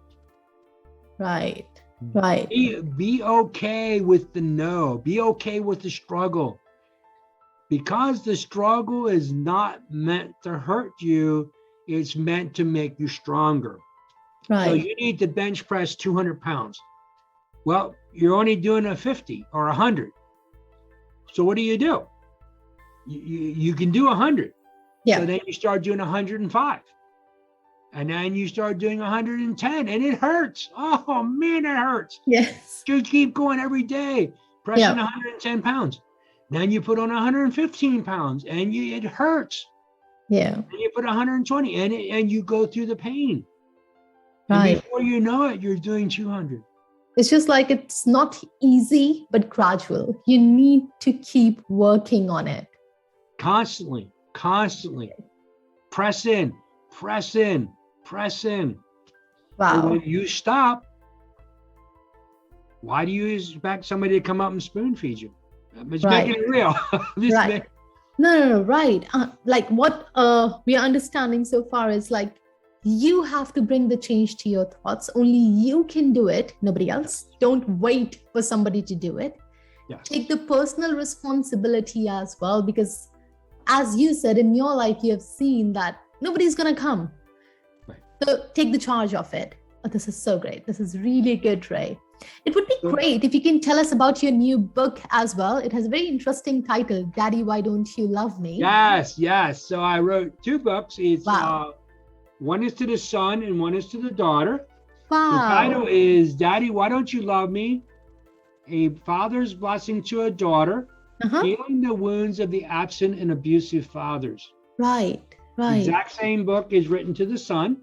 Right. Right. Be okay with the no. Be okay with the struggle. Because the struggle is not meant to hurt you. It's meant to make you stronger. Right. So you need to bench press 200 pounds. Well, you're only doing a 50 or 100. So what do? You can do 100. Yeah. So then you start doing 105. And then you start doing 110 and it hurts. Oh man, it hurts. Yes. Just keep going every day, pressing 110 pounds. Then you put on 115 pounds and it hurts. Yeah. And you put 120 and you go through the pain. Right. And before you know it, you're doing 200. It's just like it's not easy, but gradual. You need to keep working on it. Constantly. Press in. Wow. And when you stop, why do you expect somebody to come up and spoon feed you? It's Right. making it real. Right. No, right. Like what we are understanding so far is like you have to bring the change to your thoughts. Only you can do it, nobody else. Don't wait for somebody to do it. Yes. Take the personal responsibility as well, because as you said, in your life, you have seen that nobody's going to come. Right. So take the charge of it. Oh, this is so great. This is really good, Ray. It would be great if you can tell us about your new book as well. It has a very interesting title, Daddy, Why Don't You Love Me? Yes. So I wrote 2 books. It's one is to the son and one is to the daughter. Wow. The title is Daddy, Why Don't You Love Me? A father's blessing to a daughter, healing the wounds of the absent and abusive fathers. Right. The exact same book is written to the son.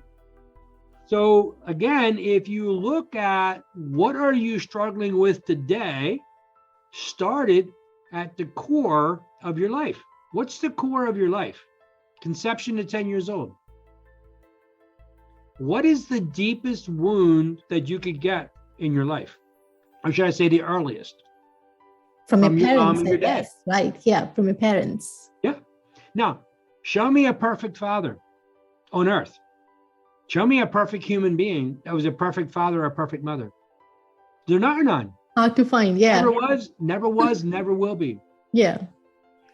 So again, if you look at what are you struggling with today, started at the core of your life. What's the core of your life? Conception to 10 years old. What is the deepest wound that you could get in your life? Or should I say the earliest? From your parents, mom and your dad. yes, right. Yeah, from your parents. Yeah. Now, show me a perfect father on earth. Show me a perfect human being that was a perfect father or a perfect mother. There are none. Hard to find, yeah. Never was, never will be. Yeah.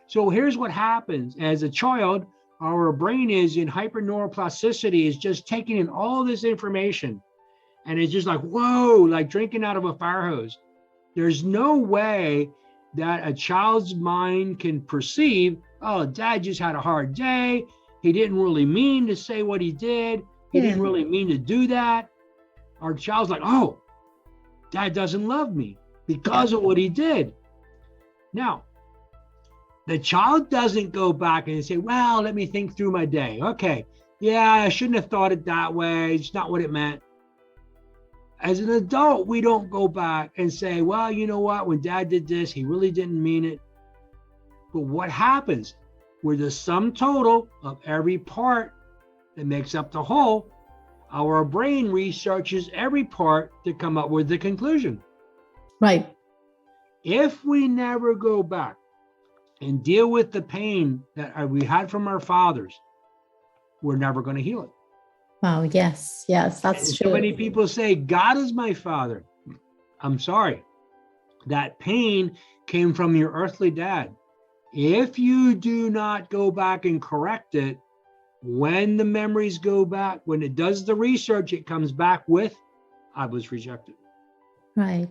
So here's what happens. As a child, our brain is in hyperneuroplasticity, is just taking in all this information. And it's just like, whoa, like drinking out of a fire hose. There's no way that a child's mind can perceive, oh, dad just had a hard day. He didn't really mean to say what he did. He didn't really mean to do that. Our child's like, oh, dad doesn't love me because of what he did. Now, the child doesn't go back and say, well, let me think through my day. Okay, yeah, I shouldn't have thought it that way. It's not what it meant. As an adult, we don't go back and say, well, you know what? When dad did this, he really didn't mean it. But what happens? We're the sum total of every part that makes up the whole. Our brain researches every part to come up with the conclusion. Right. If we never go back and deal with the pain that we had from our fathers, we're never going to heal it. Wow. Yes, that's true. So many people say, God is my father. I'm sorry. That pain came from your earthly dad. If you do not go back and correct it, when the memories go back, when it does the research, it comes back with, I was rejected. Right.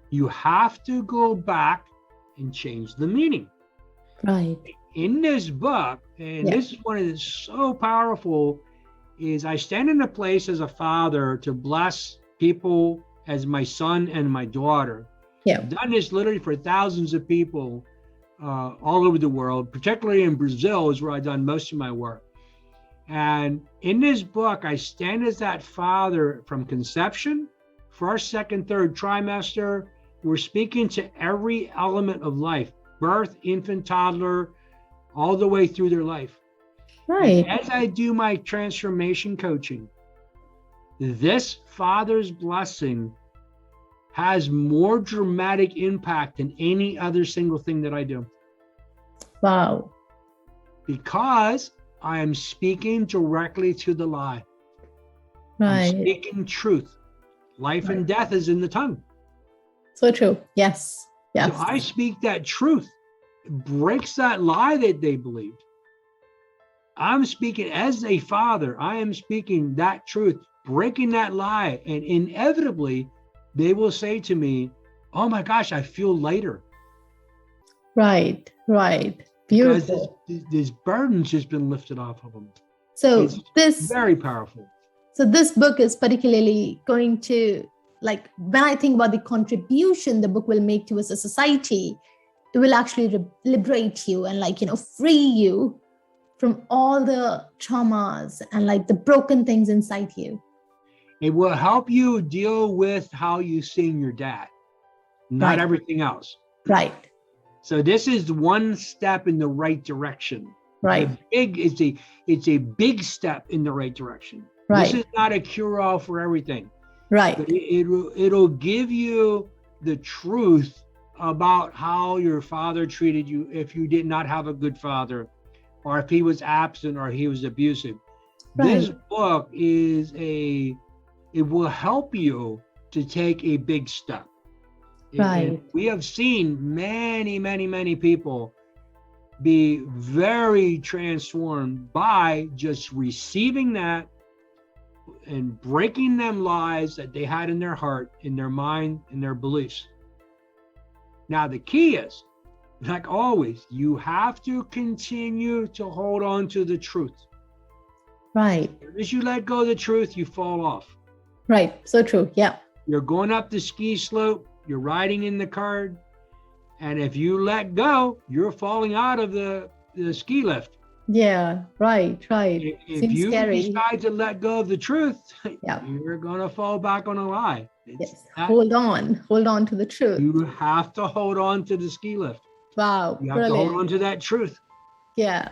You have to go back and change the meaning. Right. In this book, and this is one that's so powerful, is I stand in a place as a father to bless people as my son and my daughter. Yeah. I've done this literally for thousands of people all over the world, particularly in Brazil is where I've done most of my work. And in this book, I stand as that father from conception, first, second, third trimester. We're speaking to every element of life, birth, infant, toddler, all the way through their life. Right. And as I do my transformation coaching, this father's blessing has more dramatic impact than any other single thing that I do. Wow. Because I am speaking directly to the lie. Right. I'm speaking truth. Life and death is in the tongue. So true. Yes. Yes. So I speak that truth. It breaks that lie that they believed. I'm speaking as a father. I am speaking that truth, breaking that lie. And inevitably, they will say to me, oh my gosh, I feel lighter. Right. Right. Beautiful. Because this burden's just been lifted off of them. So it's very powerful. So this book is particularly going to, like, when I think about the contribution the book will make to us as a society, it will actually liberate you and, like, free you from all the traumas and, like, the broken things inside you. It will help you deal with how you sing your dad, not everything else. Right. So this is one step in the right direction. Right. It's a big step in the right direction. Right. This is not a cure-all for everything. Right. But it'll give you the truth about how your father treated you if you did not have a good father, or if he was absent or he was abusive. Right. This book it will help you to take a big step. Right. And we have seen many, many, many people be very transformed by just receiving that and breaking them lies that they had in their heart, in their mind, in their beliefs. Now, the key is, like always, you have to continue to hold on to the truth. Right. As you let go of the truth, you fall off. Right. So true. Yeah. You're going up the ski slope, you're riding in the cart, and if you let go, you're falling out of the ski lift. Yeah, right. If Seems you scary. decide to let go of the truth, you're going to fall back on a lie. Hold on to the truth. You have to hold on to the ski lift. Wow, you have to hold on to that truth. Yeah.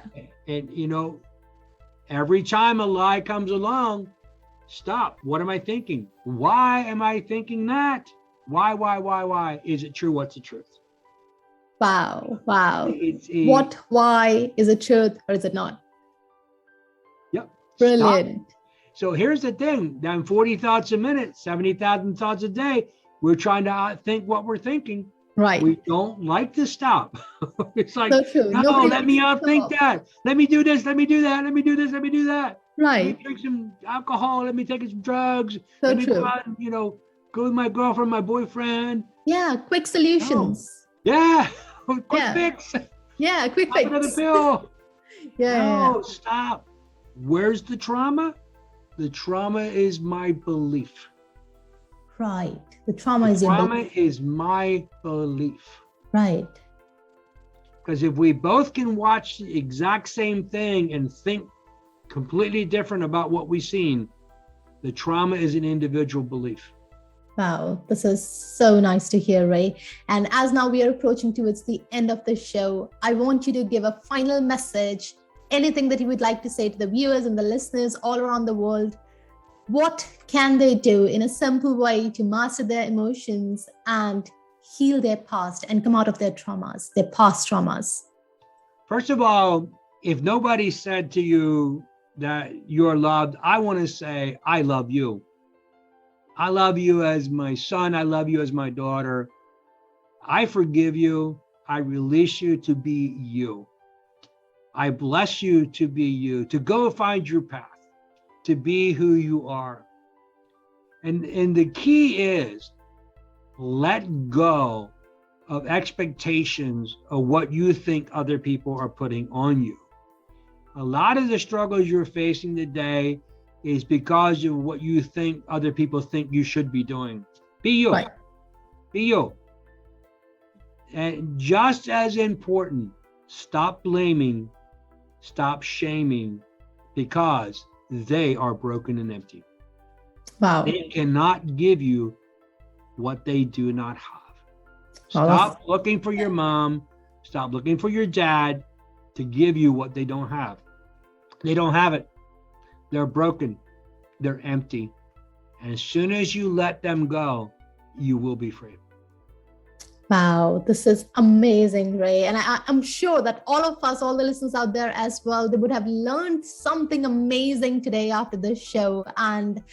And every time a lie comes along, stop. What am I thinking? Why am I thinking that? Why? Is it true? What's the truth? Wow. Why is it truth or is it not? Yep. Brilliant. Stop. So here's the thing. Down 40 thoughts a minute, 70,000 thoughts a day. We're trying to outthink what we're thinking. Right. We don't like to stop. It's like, so true. No, let me outthink that. Let me do this. Let me do that. Let me do this. Let me do that. Right. Let me drink some alcohol. Let me take some drugs. So let me true. go out and, go with my girlfriend, my boyfriend. Yeah. Quick solutions. No. Yeah. Quick fix. Yeah. Quick fix. Another pill. No, stop. Where's the trauma? The trauma is my belief. Right. The trauma is your belief. Trauma is my belief. Right. Because if we both can watch the exact same thing and think completely different about what we've seen, the trauma is an individual belief. Wow, this is so nice to hear, Ray. And as now we are approaching towards the end of the show, I want you to give a final message, anything that you would like to say to the viewers and the listeners all around the world. What can they do in a simple way to master their emotions and heal their past and come out of their traumas, their past traumas? First of all, if nobody said to you that you're loved, I want to say, I love you. I love you as my son. I love you as my daughter. I forgive you. I release you to be you. I bless you to be you, to go find your path, to be who you are. And the key is let go of expectations of what you think other people are putting on you. A lot of the struggles you're facing today is because of what you think other people think you should be doing. Be you. Right. Be you. And just as important, stop blaming, stop shaming, because they are broken and empty. Wow. They cannot give you what they do not have. Well, Stop looking for your mom, stop looking for your dad to give you what they don't have. They don't have it. They're broken. They're empty. And as soon as you let them go, you will be free. Wow, this is amazing, Ray. And I'm sure that all of us, all the listeners out there as well, they would have learned something amazing today after this show. And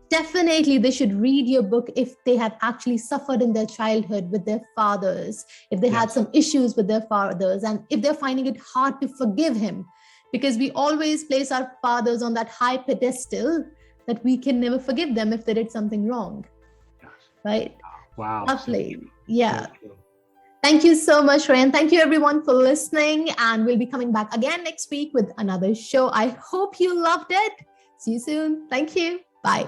definitely they should read your book if they have actually suffered in their childhood with their fathers, if they had some issues with their fathers, and if they're finding it hard to forgive him, because we always place our fathers on that high pedestal that we can never forgive them if they did something wrong. Right? Wow. Lovely. Yeah. Thank you so much, Ray. And thank you everyone for listening. And we'll be coming back again next week with another show. I hope you loved it. See you soon. Thank you. Bye.